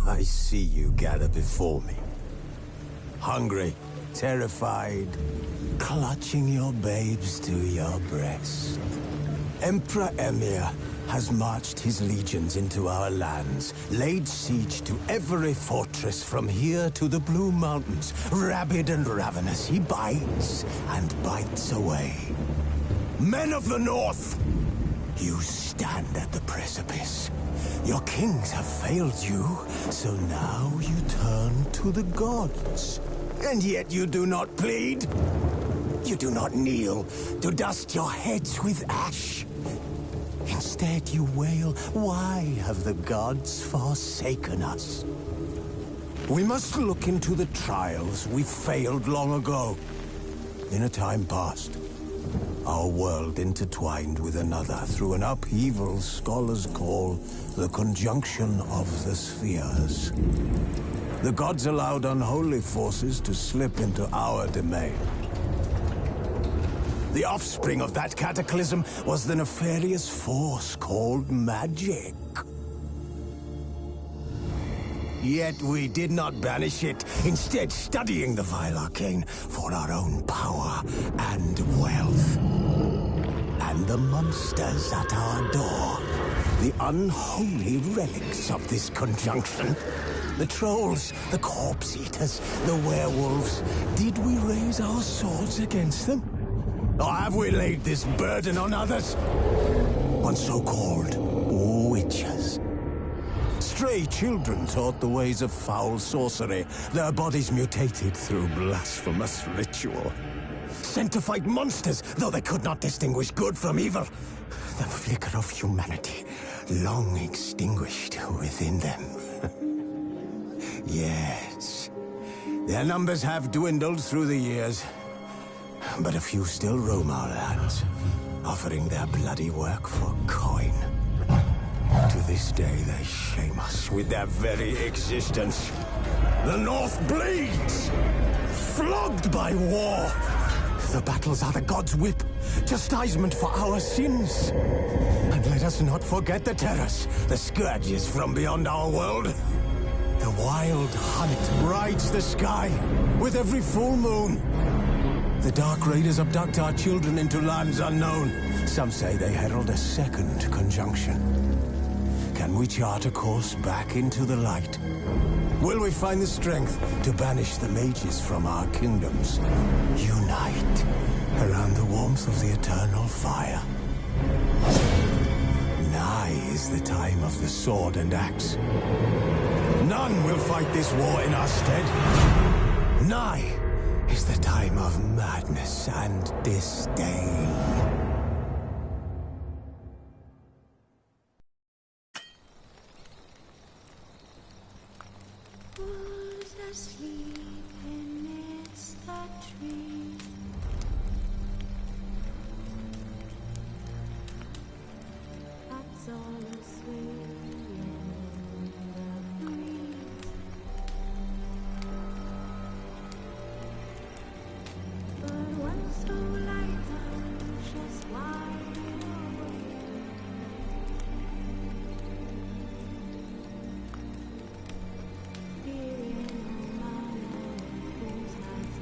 I see you gather before me. Hungry, terrified, clutching your babes to your breast. Emperor Emhyr has marched his legions into our lands, laid siege to every fortress from here to the Blue Mountains. Rabid and ravenous, he bites and bites away. Men of the North, you stand at the precipice. Your kings have failed you, so now you turn to the gods. And yet you do not plead. You do not kneel to dust your heads with ash. Instead you wail, why have the gods forsaken us? We must look into the trials we failed long ago. In a time past, our world intertwined with another through an upheaval scholars call the conjunction of the spheres. The gods allowed unholy forces to slip into our domain. The offspring of that cataclysm was the nefarious force called magic. Yet we did not banish it, instead studying the vile arcane for our own power and wealth. And the monsters at our door, the unholy relics of this conjunction. The trolls, the corpse eaters, the werewolves. Did we raise our swords against them? Or have we laid this burden on others? On so-called witches. Stray children taught the ways of foul sorcery, their bodies mutated through blasphemous ritual. Sent to fight monsters, though they could not distinguish good from evil. The flicker of humanity, long extinguished within them. Yes, their numbers have dwindled through the years. But a few still roam our lands, offering their bloody work for coin. To this day, they shame us with their very existence. The North bleeds, flogged by war. The battles are the gods' whip, chastisement for our sins. And let us not forget the terrors, the scourges from beyond our world. The wild hunt rides the sky with every full moon. The Dark Raiders abduct our children into lands unknown. Some say they herald a second conjunction. Can we chart a course back into the light? Will we find the strength to banish the mages from our kingdoms? Unite around the warmth of the eternal fire. Nigh is the time of the sword and axe. None will fight this war in our stead. Nigh is the time of madness and disdain. Who's asleep amidst the trees? That's all swaying in the breeze. But one so light just wide awake. Fearing no man whose heart's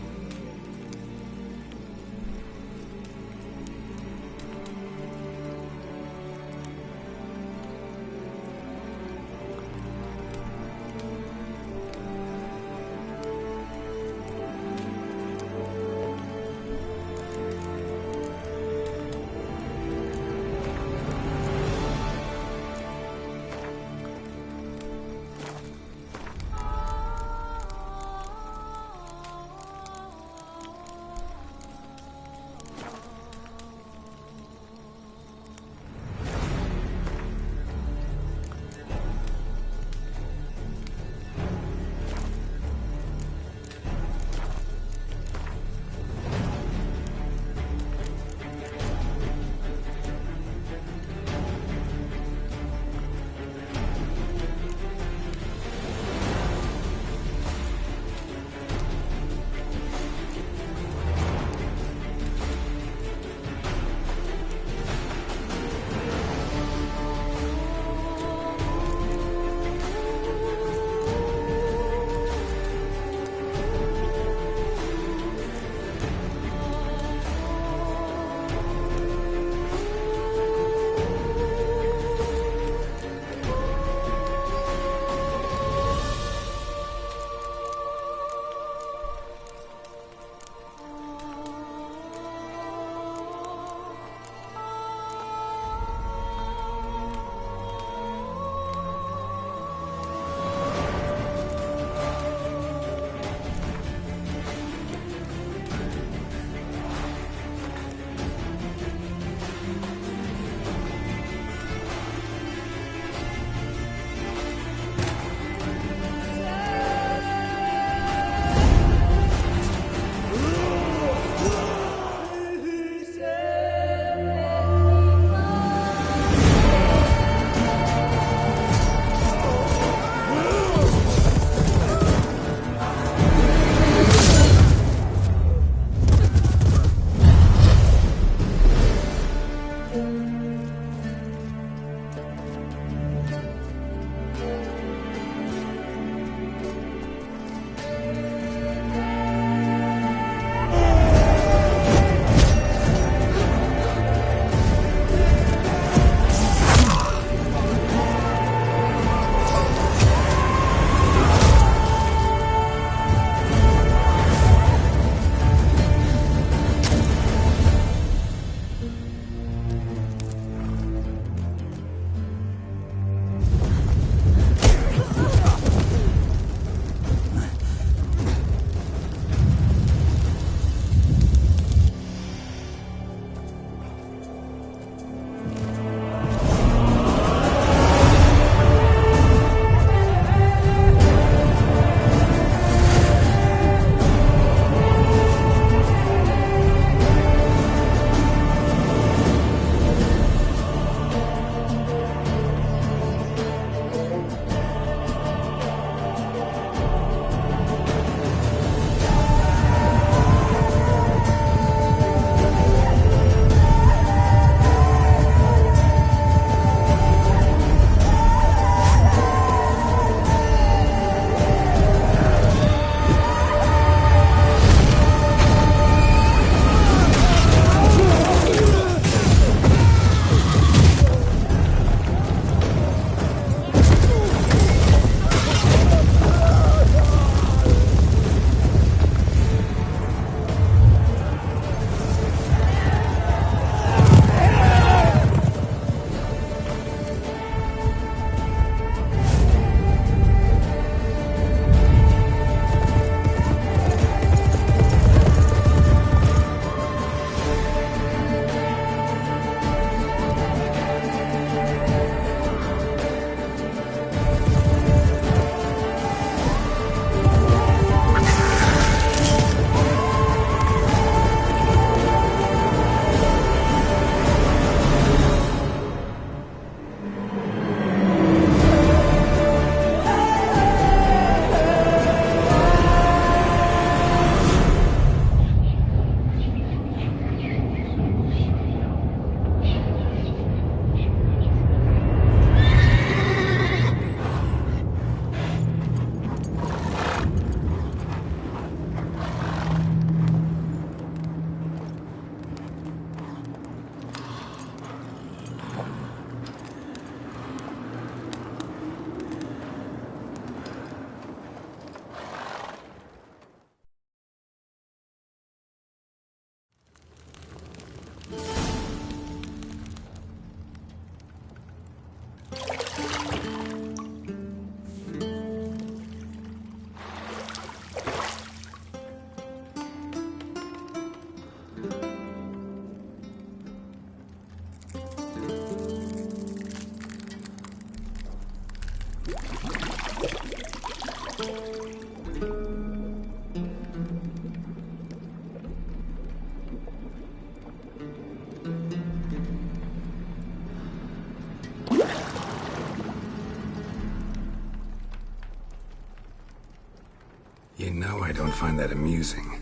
You know I don't find that amusing.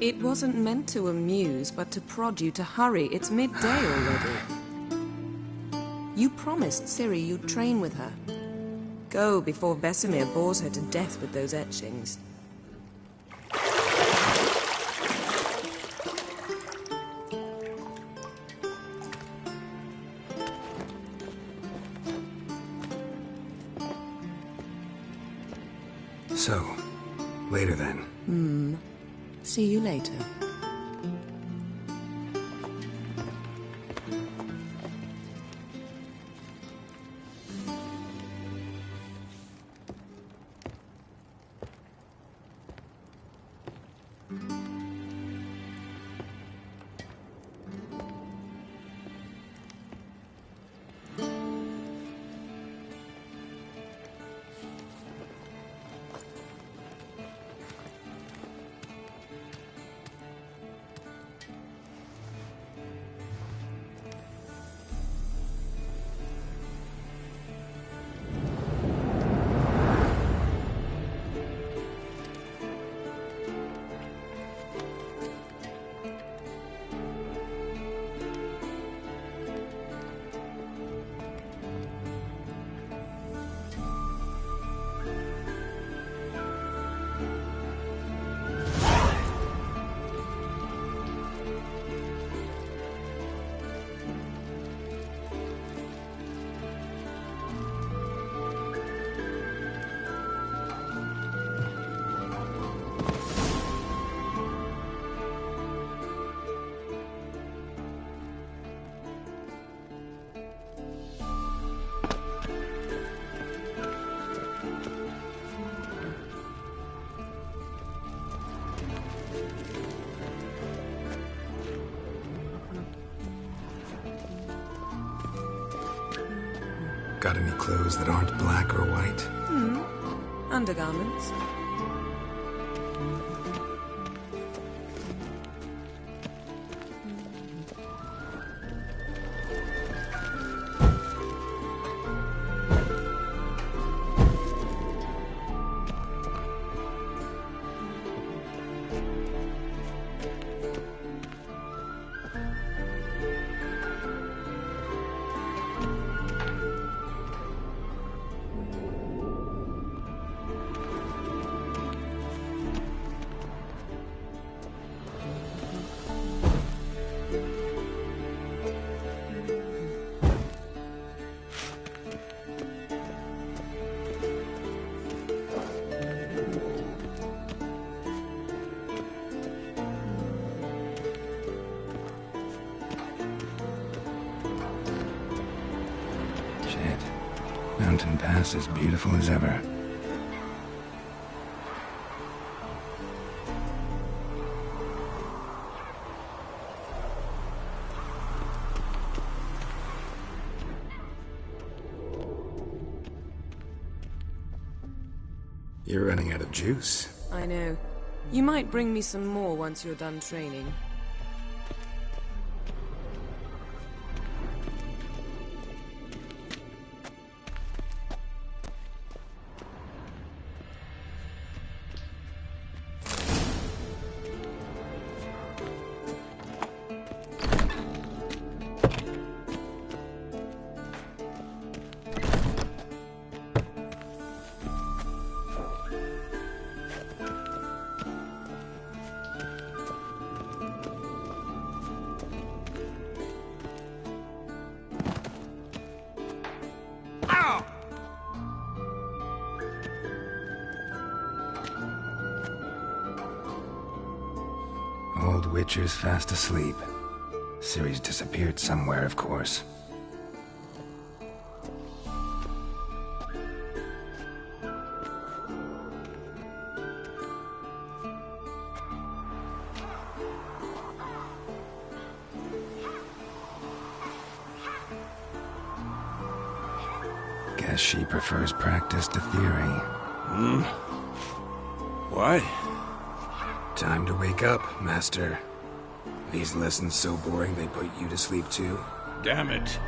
It wasn't meant to amuse, but to prod you to hurry. It's midday already. You promised Ciri you'd train with her. Go before Vesemir bores her to death with those etchings. So, later then. See you later. Got any clothes that aren't black or white? Undergarments. Shit. Mountain Pass as beautiful as ever. You're running out of juice. I know. You might bring me some more once you're done training. Old Witcher's fast asleep. Ciri's disappeared somewhere, of course. Guess she prefers practice to theory. What? Time to wake up, Master. These lessons so boring they put you to sleep too? Damn it.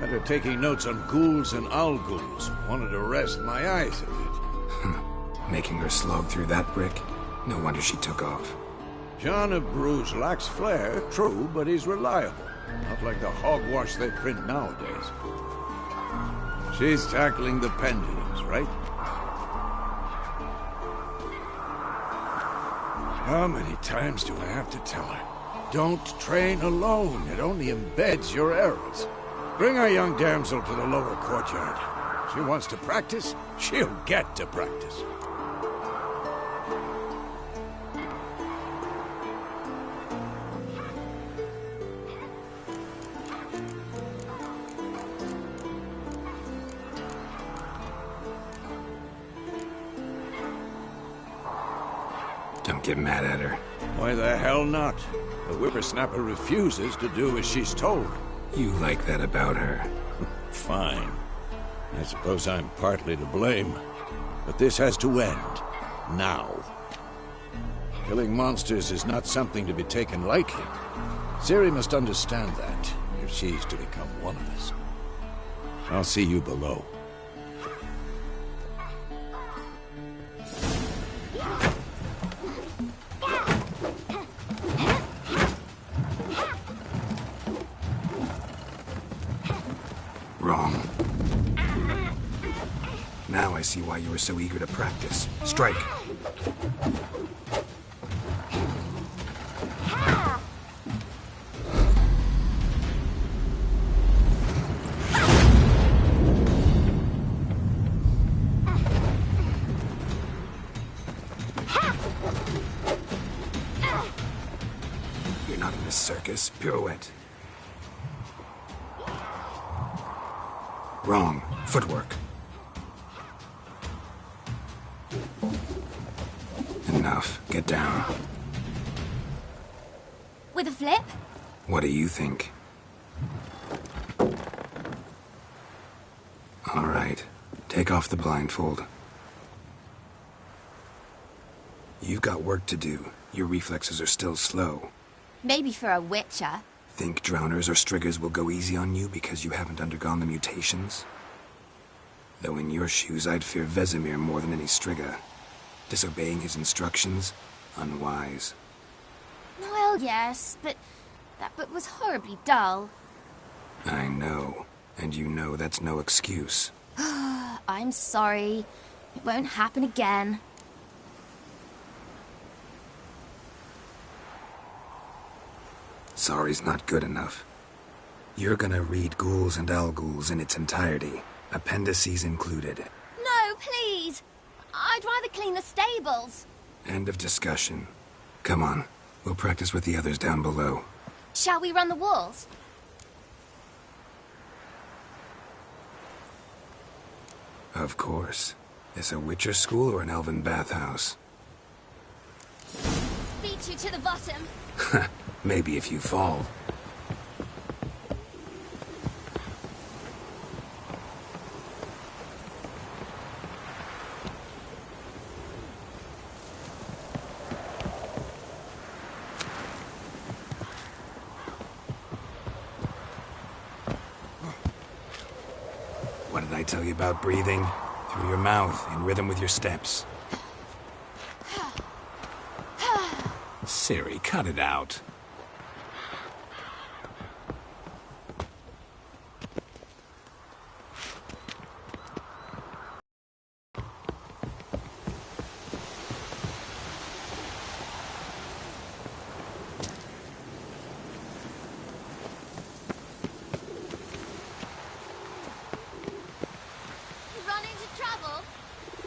After taking notes on ghouls and owl-ghouls, wanted to rest my eyes a bit. Making her slog through that brick? No wonder she took off. John of Bruges lacks flair, true, but he's reliable. Not like the hogwash they print nowadays. She's tackling the pendulums, right? How many times do I have to tell her? Don't train alone. It only embeds your errors. Bring our young damsel to the lower courtyard. She wants to practice, she'll get to practice. Don't get mad at her. Why the hell not? The whippersnapper refuses to do as she's told. You like that about her. Fine. I suppose I'm partly to blame. But this has to end. Now. Killing monsters is not something to be taken lightly. Ciri must understand that, if she's to become one of us. I'll see you below. Wrong. Now I see why you were so eager to practice. Strike. You're not in this circus. Pirouette. Wrong. Footwork. Enough. Get down. With a flip? What do you think? All right. Take off the blindfold. You've got work to do. Your reflexes are still slow. Maybe for a witcher. Think drowners or striggers will go easy on you because you haven't undergone the mutations? Though in your shoes, I'd fear Vesemir more than any strigger. Disobeying his instructions? Unwise. Well, yes, but that book was horribly dull. I know. And you know that's no excuse. I'm sorry. It won't happen again. Sorry's not good enough. You're gonna read Ghouls and Owl-Ghouls in its entirety, appendices included. No, please! I'd rather clean the stables. End of discussion. Come on, we'll practice with the others down below. Shall we run the walls? Of course. This a Witcher school or an elven bathhouse? Beat you to the bottom. Maybe if you fall. What did I tell you about breathing? Through your mouth, in rhythm with your steps. Ciri, cut it out. Run into trouble?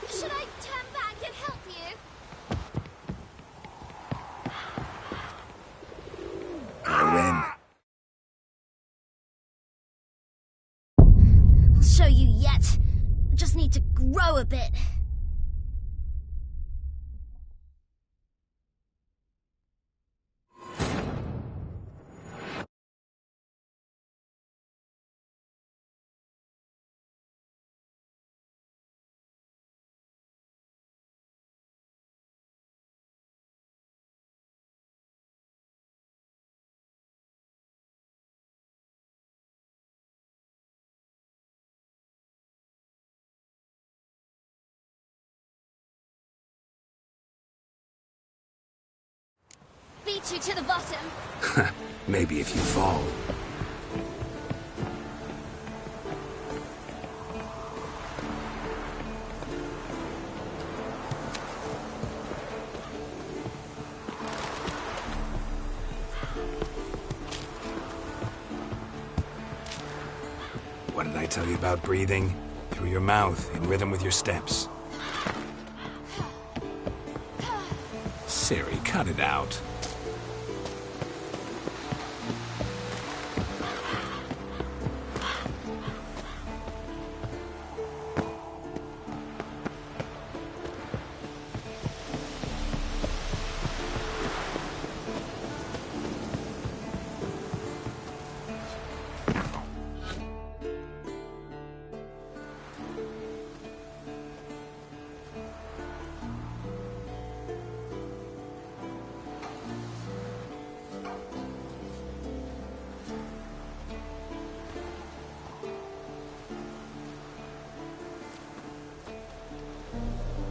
Should I turn back and help you? beat you to the bottom. Maybe if you fall. What did I tell you about breathing? Through your mouth, in rhythm with your steps. Ciri, cut it out.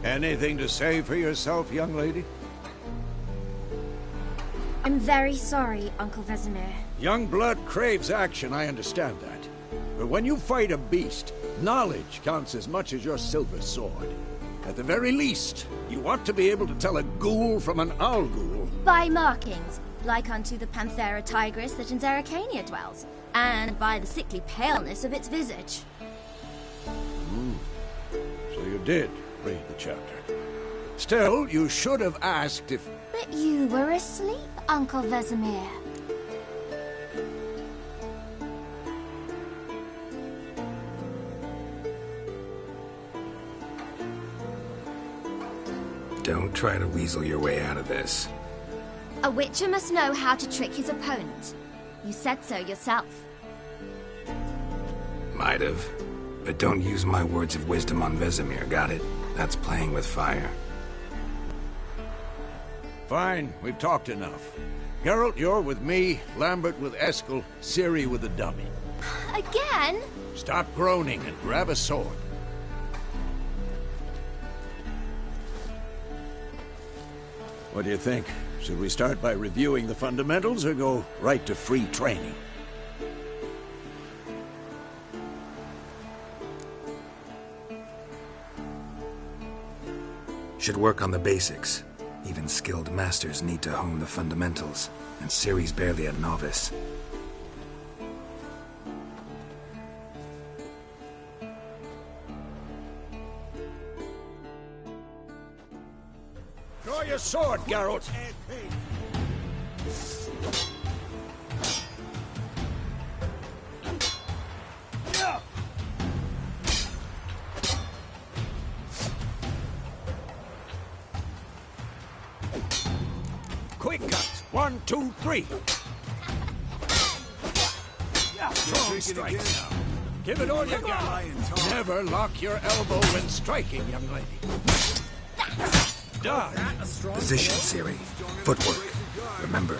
Anything to say for yourself, young lady? I'm very sorry, Uncle Vesemir. Young blood craves action, I understand that. But when you fight a beast, knowledge counts as much as your silver sword. At the very least, you ought to be able to tell a ghoul from an owl ghoul. By markings, like unto the Panthera tigris that in Zerrikania dwells, and by the sickly paleness of its visage. So you did read the chapter. Still, you should have asked if... But you were asleep, Uncle Vesemir. Don't try to weasel your way out of this. A witcher must know how to trick his opponent. You said so yourself. Might have. But don't use my words of wisdom on Vesemir, got it? That's playing with fire. Fine, we've talked enough. Geralt, you're with me, Lambert with Eskel, Ciri with the dummy. Again? Stop groaning and grab a sword. What do you think? Should we start by reviewing the fundamentals or go right to free training? Should work on the basics. Even skilled masters need to hone the fundamentals, and Ciri's barely a novice. Draw your sword, Geralt! Quick cut! 1, 2, 3! Strong strikes now. Give it all you got. Never lock your elbow when striking, young lady. Done. Position, Ciri. Footwork. Remember.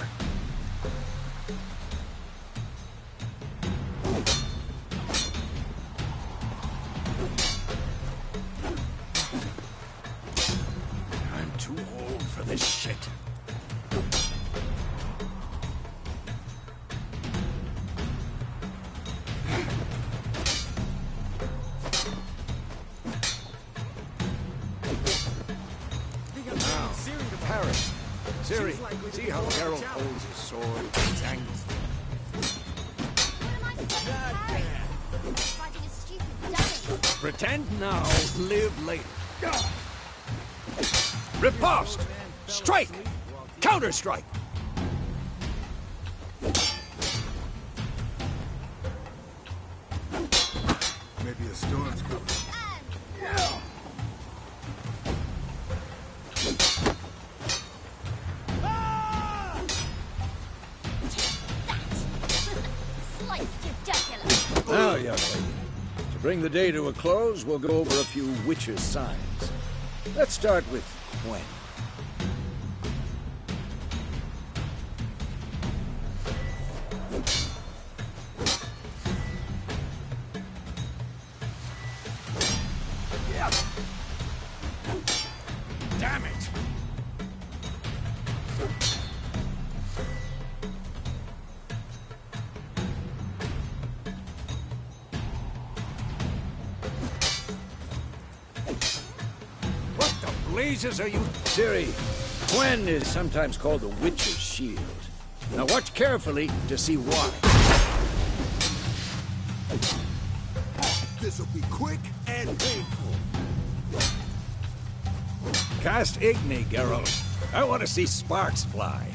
I'm too old for this shit. Ciri, see how Geralt holds his sword, its angles. Fighting a stupid dummy. Pretend now, live later. Riposte! Strike! Counter-strike! Maybe a storm's coming. Now, young lady, to bring the day to a close, we'll go over a few witches' signs. Let's start with Gwen. Damn it! blazes are you... Ciri, Gwen is sometimes called the Witcher's Shield. Now watch carefully to see why. This'll be quick and painful. Cast Igni, Geralt. I want to see sparks fly.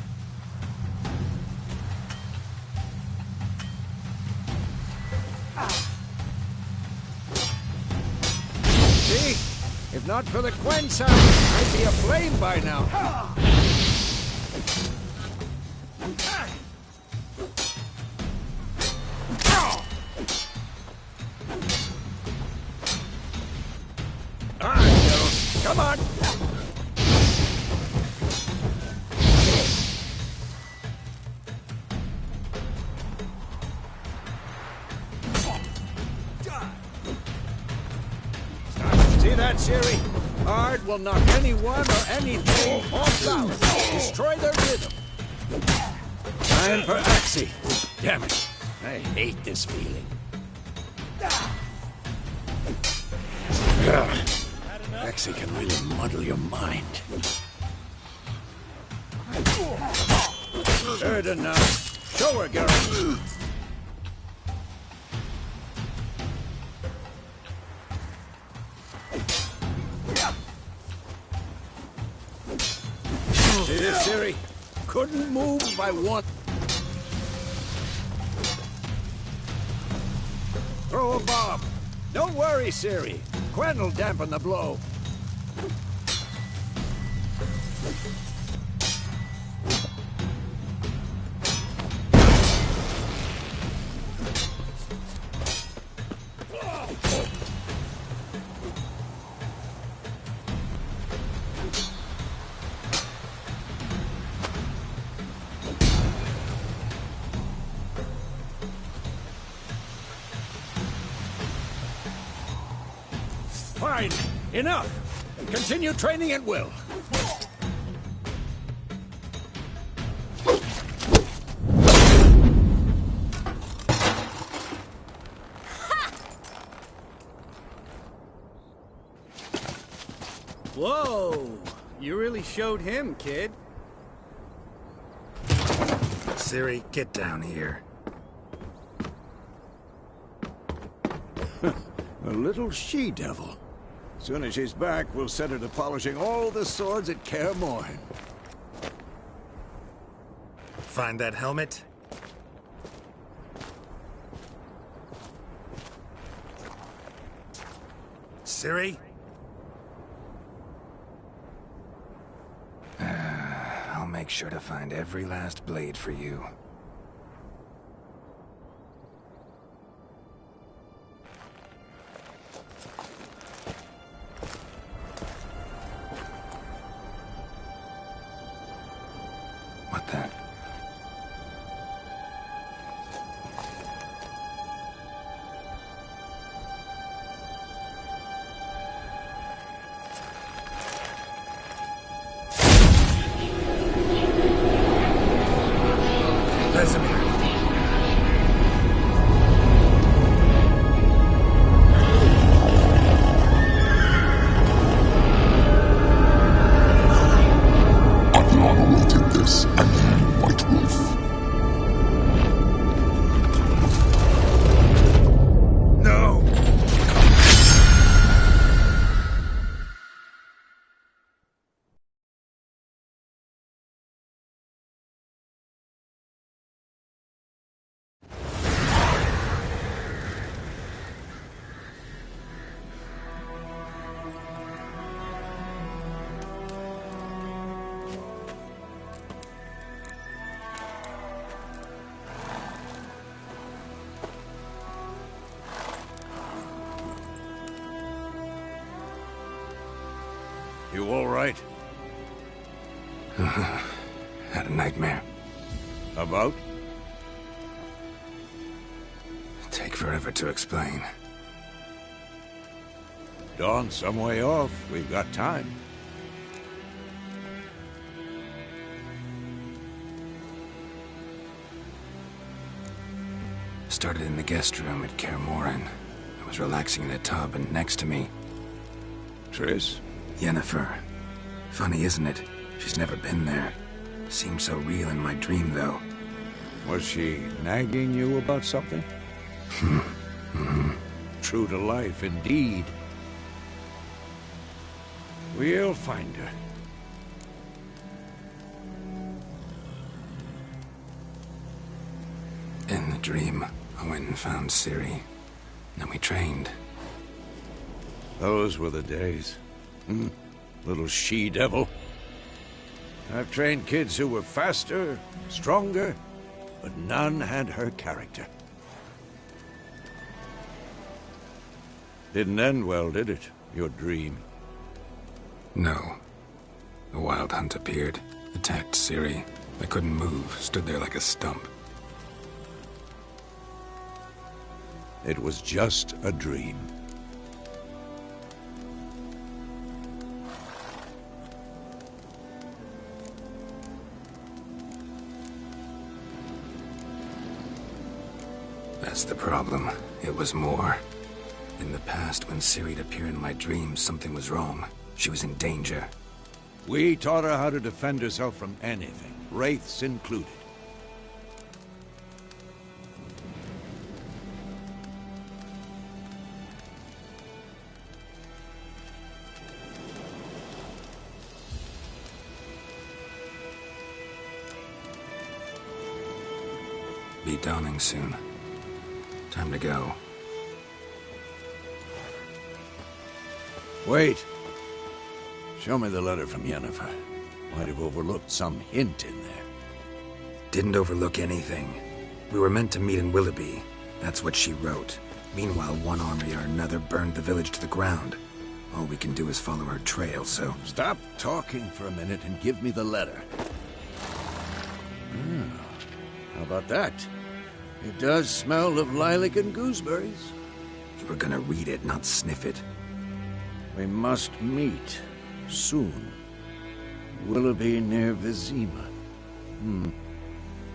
See? If not for the Quen sound, I'd be aflame by now. Come on! See that, Ciri? Ard will knock anyone or anything off balance. Destroy their rhythm. Time for Axii. Damn it. I hate this feeling. Axii can really muddle your mind. Heard enough. Show her, Geralt. See this, Ciri? Couldn't move by one. Throw a bomb. Don't worry, Ciri. Quen will dampen the blow. Fine. Enough. Continue training at will. Whoa! You really showed him, kid. Ciri, get down here. A little she-devil. Soon as she's back, we'll set her to polishing all the swords at Kaer Morhen. Find that helmet? Ciri? I'll make sure to find every last blade for you. What then? Vesemir. Aviana will take this, and you, White Wolf. No! You all right? Had a nightmare. About? Take forever to explain. Dawn's some way off. We've got time. Started in the guest room at Kaer Morhen. I was relaxing in a tub, and next to me, Triss? Yennefer. Funny, isn't it? She's never been there. Seemed so real in my dream, though. Was she nagging you about something? True to life, indeed. We'll find her. In the dream, I went and found Ciri. Then we trained. Those were the days. Little she-devil. I've trained kids who were faster, stronger, but none had her character. Didn't end well, did it? Your dream? No. The Wild Hunt appeared, attacked Ciri. I couldn't move, stood there like a stump. It was just a dream. That's the problem. It was more. In the past, when Ciri'd appear in my dreams, something was wrong. She was in danger. We taught her how to defend herself from anything, wraiths included. Be dawning soon. Time to go. Wait. Show me the letter from Yennefer. Might have overlooked some hint in there. Didn't overlook anything. We were meant to meet in Willoughby. That's what she wrote. Meanwhile, one army or another burned the village to the ground. All we can do is follow her trail, so... Stop talking for a minute and give me the letter. How about that? It does smell of lilac and gooseberries. You were gonna read it, not sniff it. We must meet. Soon. Willoughby near Vizima.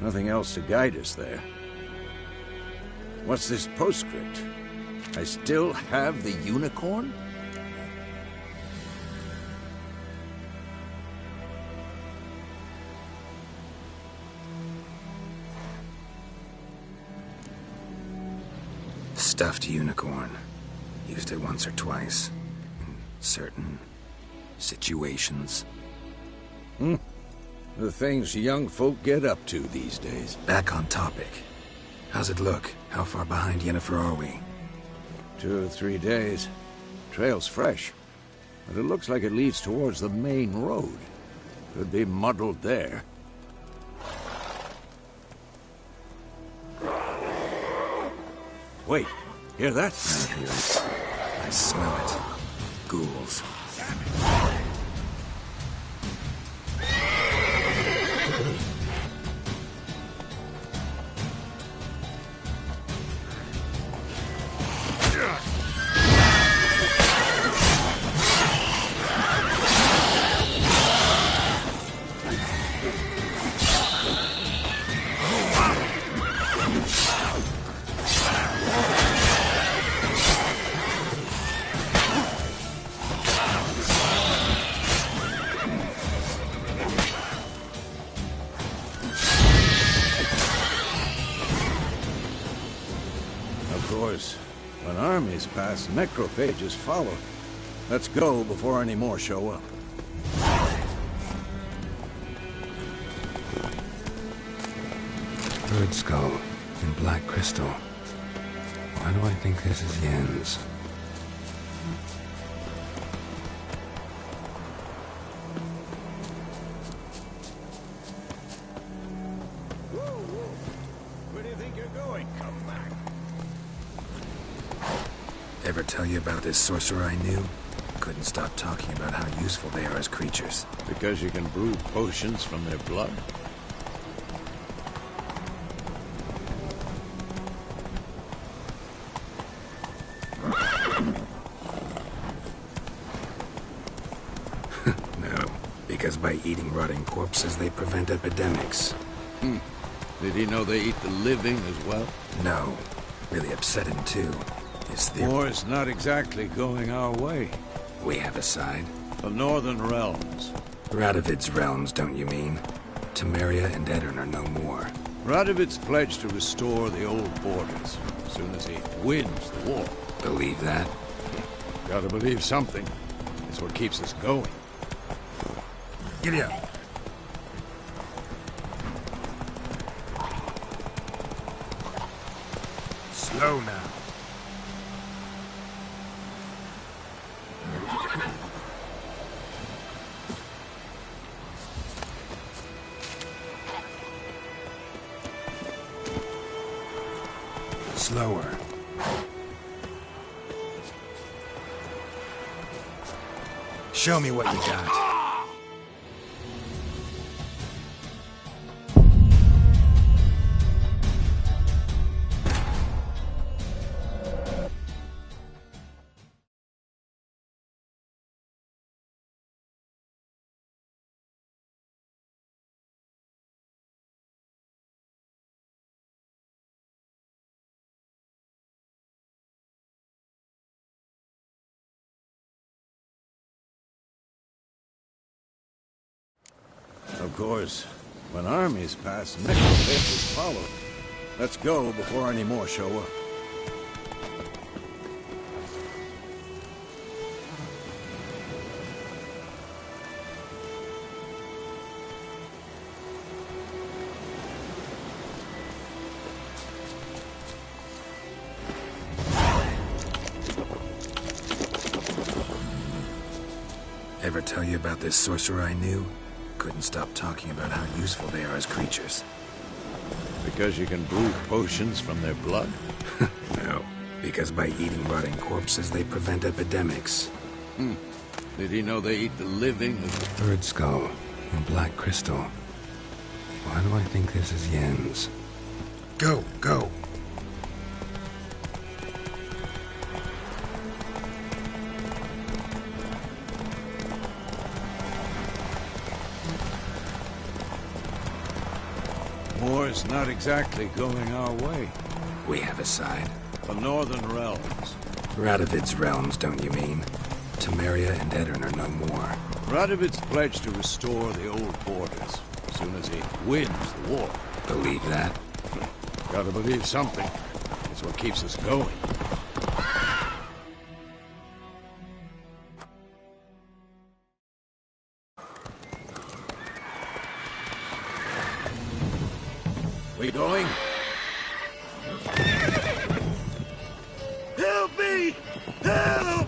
Nothing else to guide us there. What's this postscript? I still have the unicorn? Stuffed unicorn. Used it once or twice. In certain situations. The things young folk get up to these days. Back on topic. How's it look? How far behind Yennefer are we? 2 or 3 days. Trail's fresh. But it looks like it leads towards the main road. Could be muddled there. Wait, hear that? I hear it. I smell it. Ghouls. When armies pass, necrophages follow. Let's go before any more show up. Bird skull and black crystal. Why do I think this is Yen's? Where do you think you're going? Come back. Ever tell you about this sorcerer I knew? Couldn't stop talking about how useful they are as creatures. Because you can brew potions from their blood? No, because by eating rotting corpses, they prevent epidemics. Did he know they eat the living as well? No, really upsetting too. Is there... War's not exactly going our way. We have a side. The Northern Realms. Radovid's realms, don't you mean? Temeria and Aedirn are no more. Radovid's pledged to restore the old borders as soon as he wins the war. Believe that? Gotta believe something. It's what keeps us going. Giddy up. Slow now. Slower. Show me what you got. Of course, when armies pass, Michelbit is followed. Let's go before any more show up. Ever tell you about this sorcerer I knew? Couldn't stop talking about how useful they are as creatures. Because you can brew potions from their blood? No, because by eating rotting corpses, they prevent epidemics. Did he know they eat the living? Bird skull and black crystal. Why do I think this is Yen's? Go, go! War's not exactly going our way. We have a side. The Northern Realms. Radovid's realms, don't you mean? Temeria and Aedirn are no more. Radovid's pledged to restore the old borders as soon as he wins the war. Believe that? Gotta believe something. It's what keeps us going. We going? Help me! Help!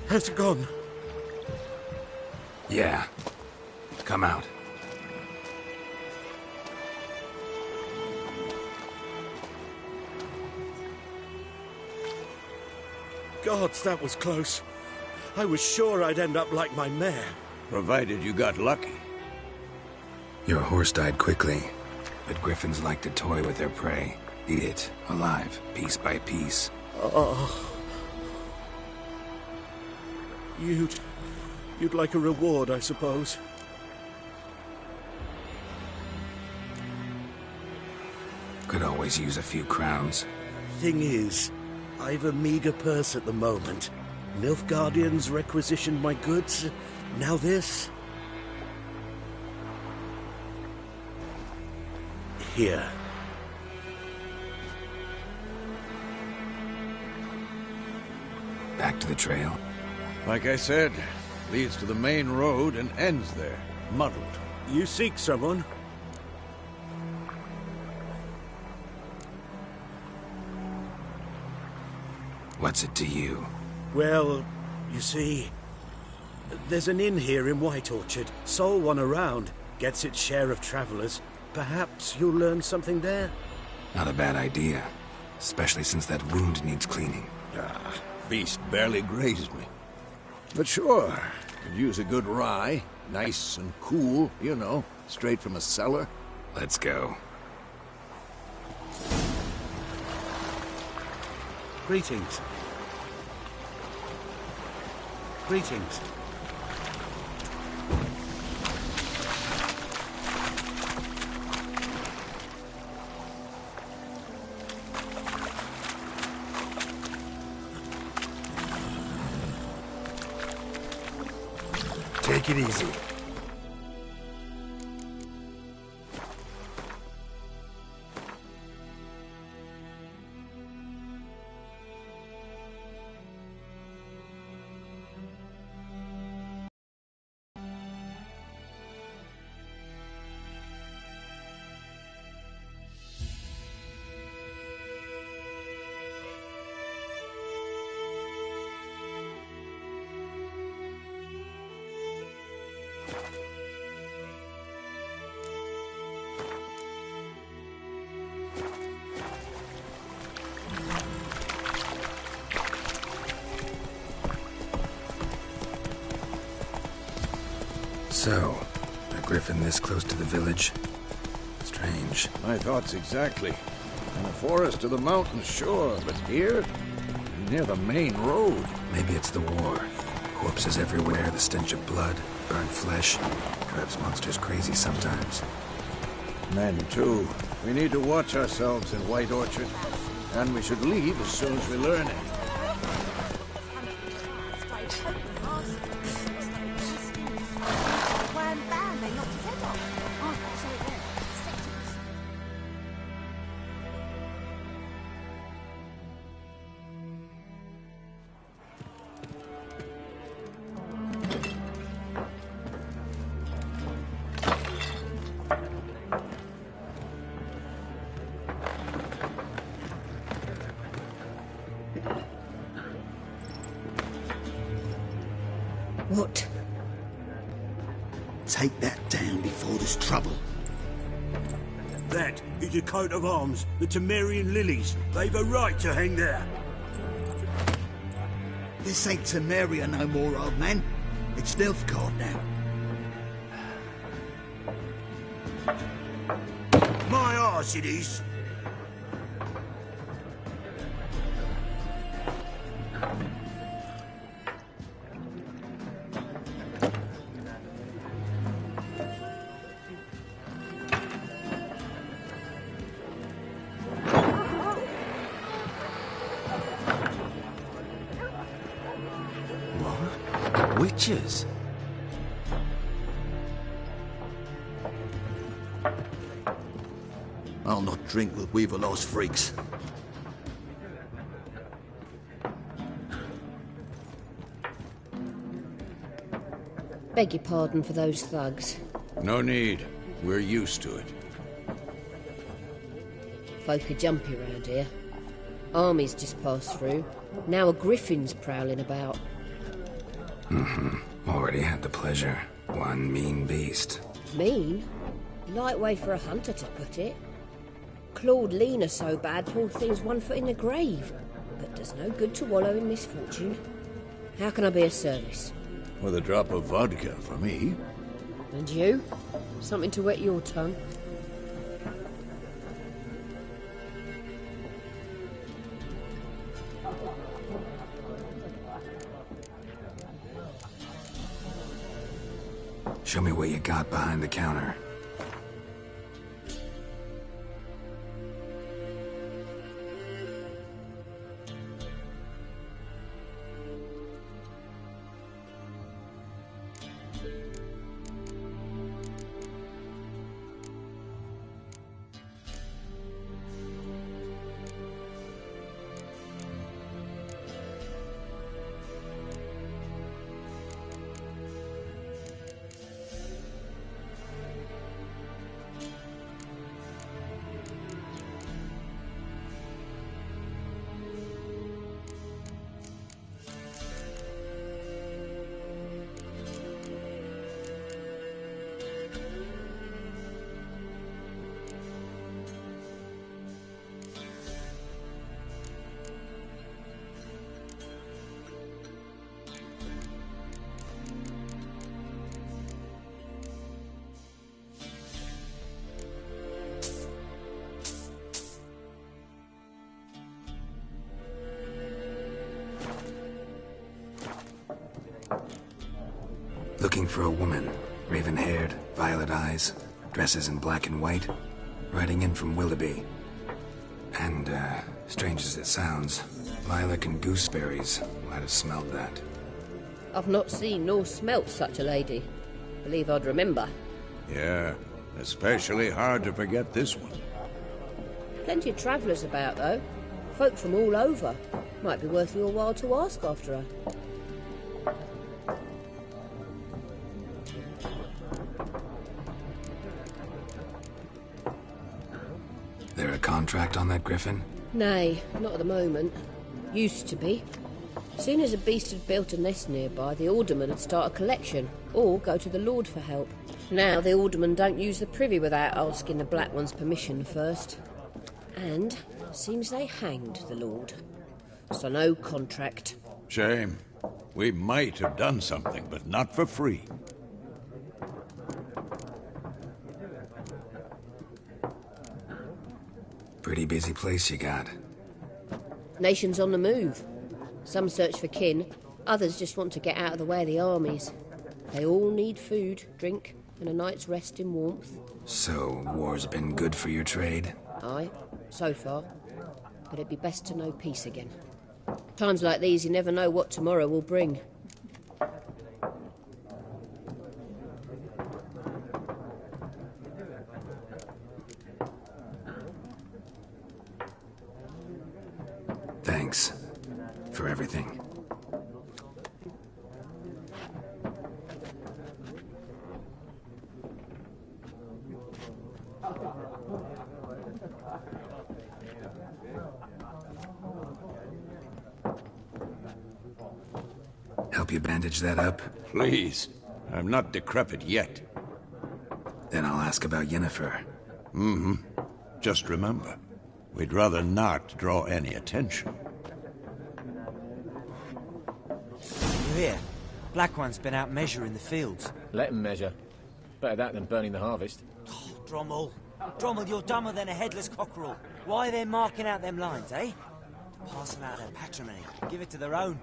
Has it gone? Yeah. Come out. Gods, that was close. I was sure I'd end up like my mare. Provided you got lucky. Your horse died quickly, but griffins like to toy with their prey. Eat it, alive, piece by piece. Oh. You'd like a reward, I suppose. Could always use a few crowns. Thing is, I've a meager purse at the moment. Nilfgaardians requisitioned my goods. Now this. Here. Back to the trail. Like I said, leads to the main road and ends there, muddled. You seek someone? What's it to you? Well, you see, there's an inn here in White Orchard. Sole one around. Gets its share of travelers. Perhaps you'll learn something there? Not a bad idea. Especially since that wound needs cleaning. Beast barely grazed me. But sure, could use a good rye. Nice and cool, you know, straight from a cellar. Let's go. Greetings. Greetings. Take it easy. So, a griffin this close to the village? Strange. My thoughts exactly. In the forest or the mountains, sure, but here? Near the main road. Maybe it's the war. Corpses everywhere, the stench of blood, burnt flesh. Drives monsters crazy sometimes. Men, too. We need to watch ourselves in White Orchard. And we should leave as soon as we learn it. What? Take that down before there's trouble. That is a coat of arms, the Temerian lilies. They've a right to hang there. This ain't Temeria no more, old man. It's Nilfgaard now. My arse it is. Witches? I'll not drink with Weaverlaw's freaks. Beg your pardon for those thugs. No need. We're used to it. Folk are jumpy round here. Armies just passed through. Now a griffin's prowling about. Already had the pleasure. One mean beast. Mean? Light way for a hunter to put it. Clawed Lena so bad, poor thing's 1 foot in the grave. But does no good to wallow in misfortune. How can I be of service? With a drop of vodka for me. And you? Something to wet your tongue? Show me what you got behind the counter. Looking for a woman. Raven-haired, violet eyes, dresses in black and white. Riding in from Willoughby. And, strange as it sounds, lilac and gooseberries might have smelled that. I've not seen nor smelt such a lady. Believe I'd remember. Yeah, especially hard to forget this one. Plenty of travellers about, though. Folk from all over. Might be worth your while to ask after her. There a contract on that griffin? Nay, not at the moment. Used to be. Soon as a beast had built a nest nearby, the alderman would start a collection, or go to the Lord for help. Now the alderman don't use the privy without asking the Black One's permission first. And seems they hanged the Lord. So no contract. Shame. We might have done something, but not for free. Pretty busy place you got. Nations on the move. Some search for kin, others just want to get out of the way of the armies. They all need food, drink, and a night's rest in warmth. So, war's been good for your trade? Aye, so far. But it'd be best to know peace again. Times like these, you never know what tomorrow will bring. Thanks for everything. Help you bandage that up? Please. I'm not decrepit yet. Then I'll ask about Yennefer. Mm-hmm. Just remember, we'd rather not draw any attention. You hear? Black One's been out measuring the fields. Let him measure. Better that than burning the harvest. Oh, Drommel. Drommel, you're dumber than a headless cockerel. Why are they marking out them lines, eh? Pass them out their patrimony. Give it to their own.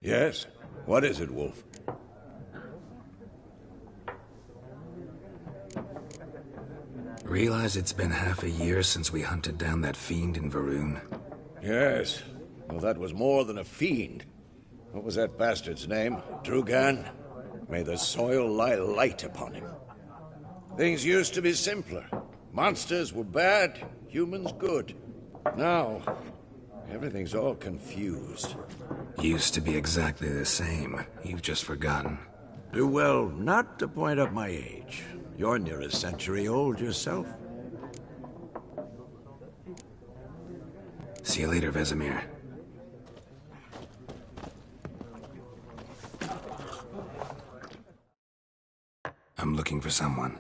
Yes? What is it, Wolf? Realize it's been half a year since we hunted down that fiend in Varun? Yes. Well, that was more than a fiend. What was that bastard's name? Drugan? May the soil lie light upon him. Things used to be simpler. Monsters were bad, humans good. Now, everything's all confused. Used to be exactly the same. You've just forgotten. Well, not to point up my age. You're near a century old yourself. See you later, Vesemir. I'm looking for someone.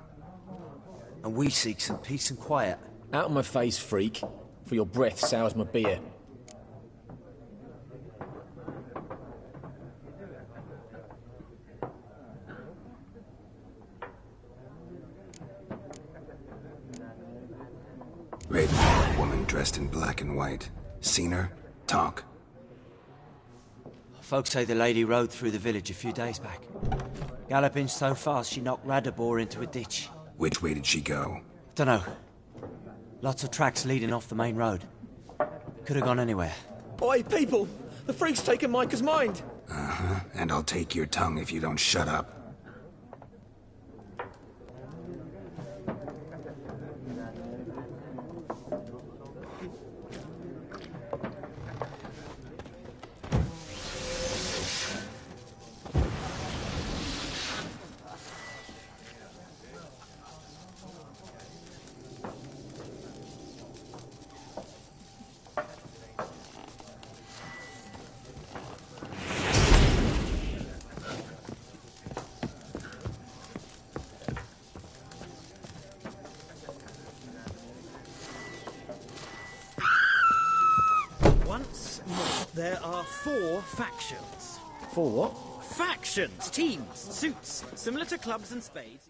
And we seek some peace and quiet. Out of my face, freak. For your breath sours my beer. Raven-haired woman dressed in black and white. Seen her? Talk. Folks say the lady rode through the village a few days back. Galloping so fast she knocked Radabor into a ditch. Which way did she go? Dunno. Lots of tracks leading off the main road. Could have gone anywhere. Oi, people! The freak's taken Micah's mind! Uh-huh. And I'll take your tongue if you don't shut up. There are 4 factions. 4 what? Factions, teams, suits, similar to clubs and spades.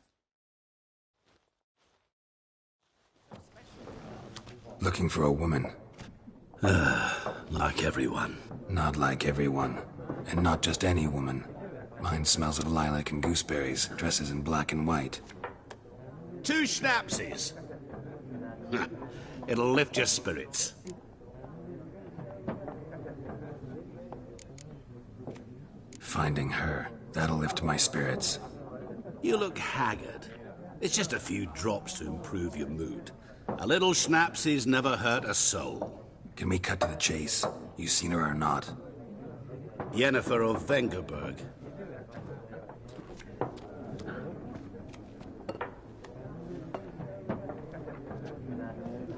Looking for a woman. Like everyone. Not like everyone. And not just any woman. Mine smells of lilac and gooseberries, dresses in black and white. 2 schnapsies. It'll lift your spirits. Finding her, that'll lift my spirits. You look haggard. It's just a few drops to improve your mood. A little schnapsies never hurt a soul. Can we cut to the chase? You seen her or not? Yennefer of Vengerberg.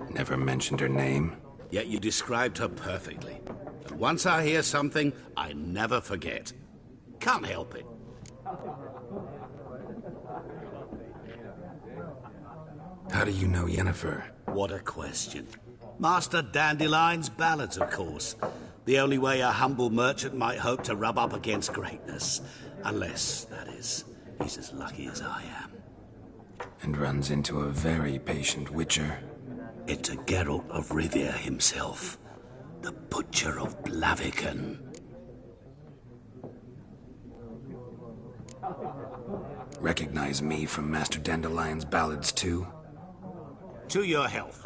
Never mentioned her name. Yet you described her perfectly. And once I hear something, I never forget. Can't help it. How do you know Yennefer? What a question. Master Dandelion's ballads, of course. The only way a humble merchant might hope to rub up against greatness. Unless, that is, he's as lucky as I am. And runs into a very patient witcher. Into Geralt of Rivia himself. The Butcher of Blaviken. Recognize me from Master Dandelion's ballads, too? To your health.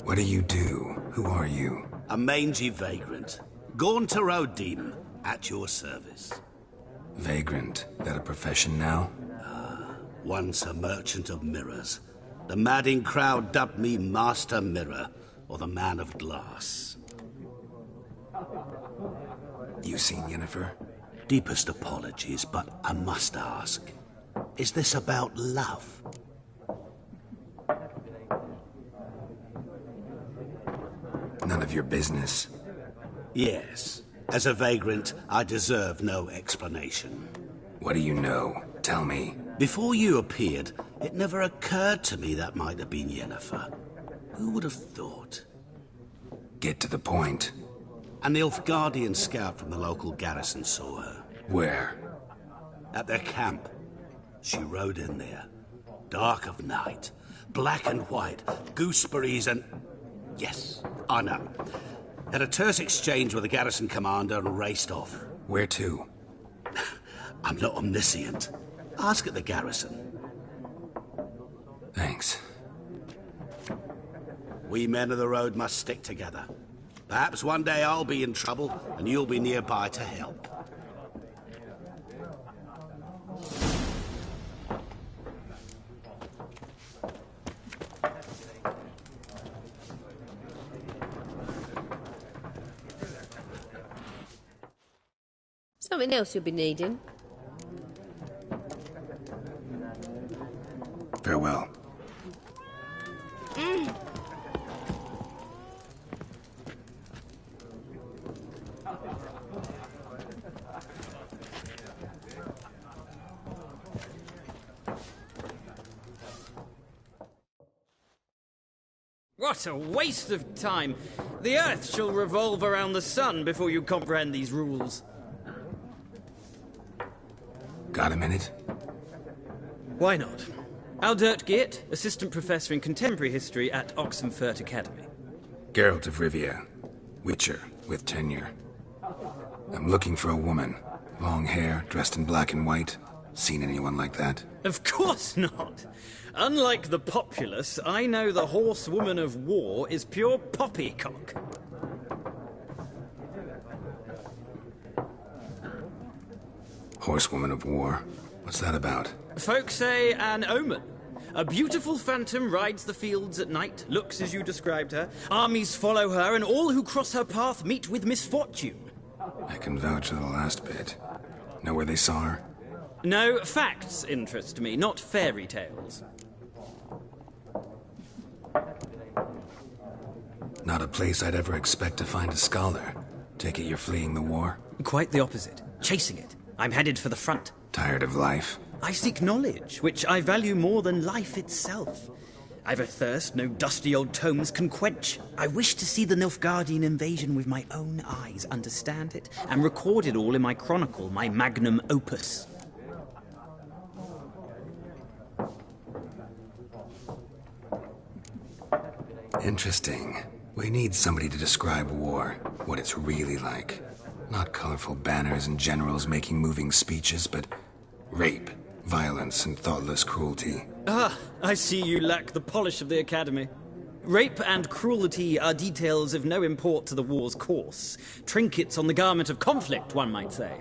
What do you do? Who are you? A mangy vagrant. Gaunter O'Deem, at your service. Vagrant? That a profession now? Once a merchant of mirrors. The madding crowd dubbed me Master Mirror, or the Man of Glass. You seen Yennefer? Deepest apologies, but I must ask. Is this about love? None of your business. Yes. As a vagrant, I deserve no explanation. What do you know? Tell me. Before you appeared, it never occurred to me that might have been Yennefer. Who would have thought? Get to the point. An Nilfgaardian scout from the local garrison saw her. Where? At their camp. She rode in there. Dark of night. Black and white. Gooseberries and... Yes, I know. Had a terse exchange with the garrison commander and raced off. Where to? I'm not omniscient. Ask at the garrison. Thanks. We men of the road must stick together. Perhaps one day I'll be in trouble and you'll be nearby to help. Something else you'll be needing? Farewell. What a waste of time! The Earth shall revolve around the sun before you comprehend these rules. Got a minute? Why not? Aldert Geert, Assistant Professor in Contemporary History at Oxenfurt Academy. Geralt of Rivia. Witcher, with tenure. I'm looking for a woman. Long hair, dressed in black and white. Seen anyone like that? Of course not! Unlike the populace, I know the horsewoman of war is pure poppycock. Horsewoman of war? What's that about? Folk say an omen. A beautiful phantom rides the fields at night, looks as you described her. Armies follow her, and all who cross her path meet with misfortune. I can vouch for the last bit. Know where they saw her? No, facts interest me, not fairy tales. Not a place I'd ever expect to find a scholar. Take it you're fleeing the war? Quite the opposite. Chasing it. I'm headed for the front. Tired of life? I seek knowledge, which I value more than life itself. I've a thirst no dusty old tomes can quench. I wish to see the Nilfgaardian invasion with my own eyes, understand it, and record it all in my chronicle, my magnum opus. Interesting. We need somebody to describe war, what it's really like. Not colorful banners and generals making moving speeches, but rape, violence, and thoughtless cruelty. Ah, I see you lack the polish of the Academy. Rape and cruelty are details of no import to the war's course. Trinkets on the garment of conflict, one might say.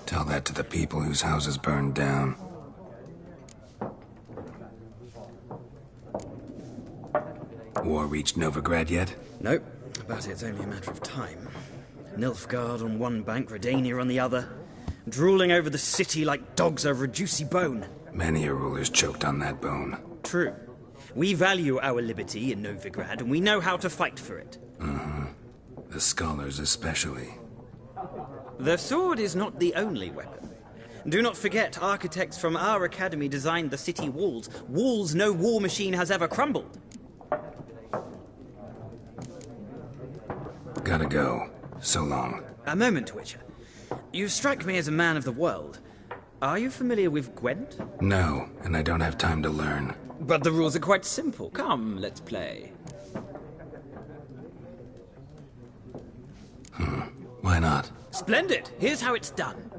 Tell that to the people whose houses burned down. War reached Novigrad yet? Nope, but it's only a matter of time. Nilfgaard on one bank, Redania on the other, drooling over the city like dogs over a juicy bone. Many a ruler's choked on that bone. True. We value our liberty in Novigrad, and we know how to fight for it. The scholars especially. The sword is not the only weapon. Do not forget, architects from our academy designed the city walls. Walls no war machine has ever crumbled. Gotta go. So long. A moment, Witcher. You strike me as a man of the world. Are you familiar with Gwent? No, and I don't have time to learn. But the rules are quite simple. Come, let's play. Why not? Splendid! Here's how it's done.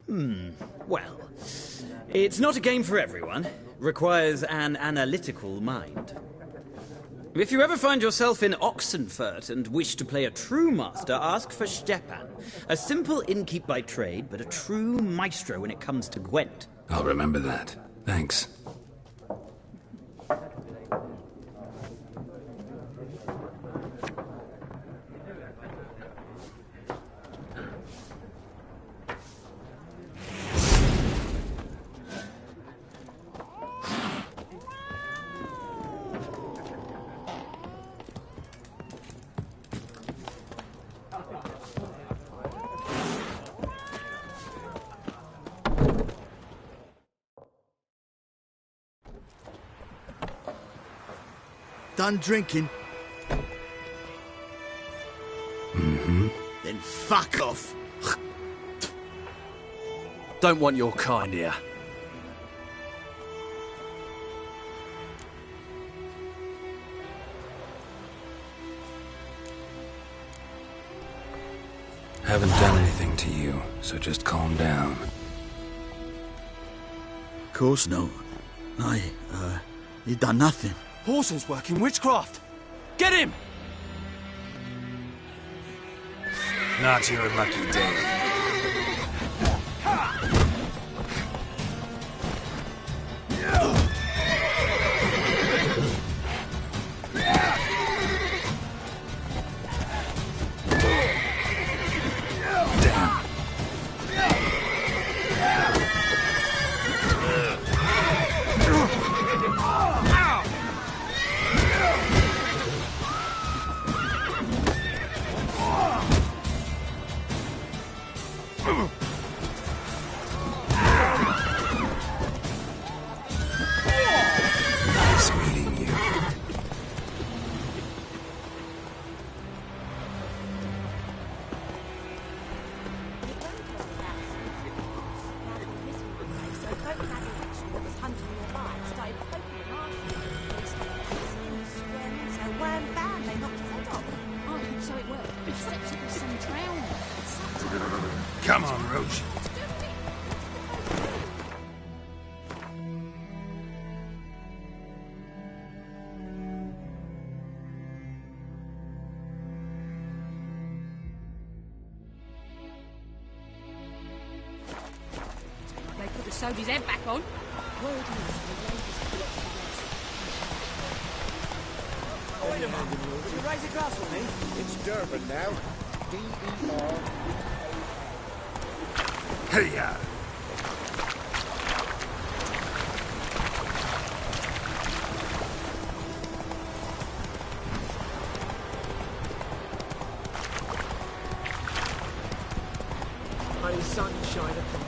Well, it's not a game for everyone. Requires an analytical mind. If you ever find yourself in Oxenfurt and wish to play a true master, ask for Stepan. A simple innkeep by trade, but a true maestro when it comes to Gwent. I'll remember that. Thanks. Done drinking? Mm-hmm. Then fuck off. Don't want your kind here. Haven't done anything to you, so just calm down. Of course no. You done nothing. Horses working witchcraft! Get him! Not your lucky day. Nice meeting you. Come on, Roach. They put the soldier's head back on. Oh, wait a moment. Would you raise a glass for me? It's Durban now. D-E-R. Hey-ya! May the sun shine upon you.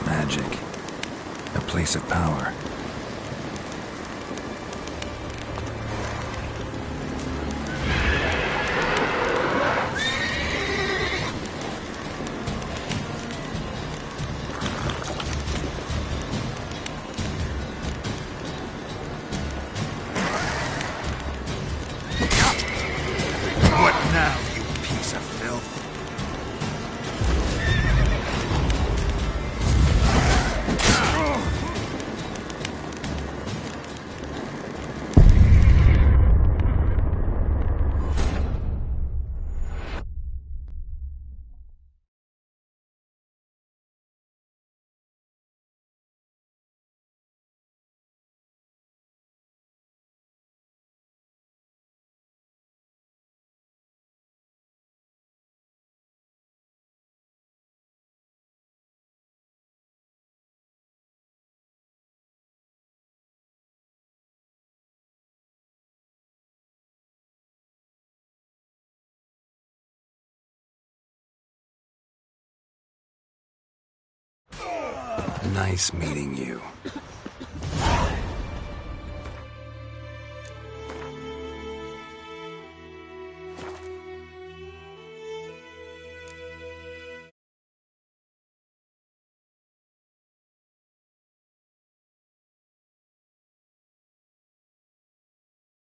Magic. A place of power. What now, you piece of filth? Nice meeting you.